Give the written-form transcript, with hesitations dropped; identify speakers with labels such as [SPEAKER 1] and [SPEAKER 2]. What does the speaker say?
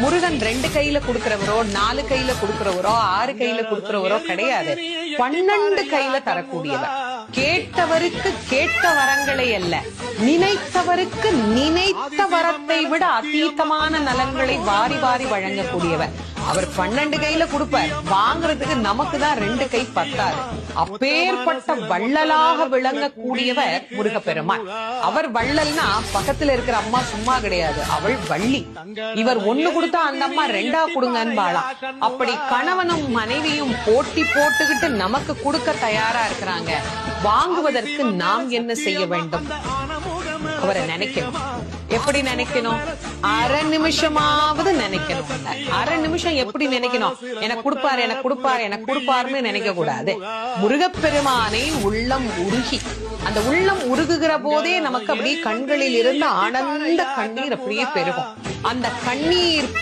[SPEAKER 1] முருகன் 2 கையில கொடுக்கிறவரோ 4 கையில கொடுக்கிறவரோ 6 கையில கொடுக்கிறவரோ கிடையாது. 12 கையில தரக்கூடியவர். கேட்டவருக்கு கேட்ட வரங்களை அல்ல, நினைத்தவருக்கு நினைத்த வரத்தை விட அதீதமான நலன்களை வாரி வாரி வழங்கக்கூடியவர். அவர் 12 கையில கொடுப்பார், வாங்குறதுக்கு நமக்கு தான் 2 கை பத்தாது. அப்பேற்பட்ட வள்ளலாக விளங்கக்கூடியவர் முருகப்பெருமான். அவர் வள்ளல்னா பக்கத்துல இருக்கிற அம்மா சும்மா கிடையாது, அவள் வள்ளி. இவர் 1 கொடுத்தா அந்த அம்மா 2 கொடுங்கன்னு வாழாம். அப்படி கணவனும் மனைவியும் போட்டி போட்டுக்கிட்டு நமக்கு கொடுக்க தயாரா இருக்கிறாங்க. வாங்குவதற்கு நாம் என்ன செய்ய வேண்டும்? அவரை நினைக்கணும். எப்படி நினைக்கணும்? அரை நிமிஷமாவது நினைக்கணும். அரை நிமிஷம் எப்படி நினைக்கணும்? எனக்கு கொடுப்பாரு, எனக்கு கொடுப்பாரு, எனக்கு கொடுப்பாருன்னு நினைக்க கூடாது. முருகப்பெருமானை உள்ளம் உருகி, அந்த உள்ளம் உருகுகிற போதே நமக்கு அப்படியே கண்களில் இருந்து ஆனந்த கண்ணீர் அப்படியே பெருகும். அந்த கண்ணீர்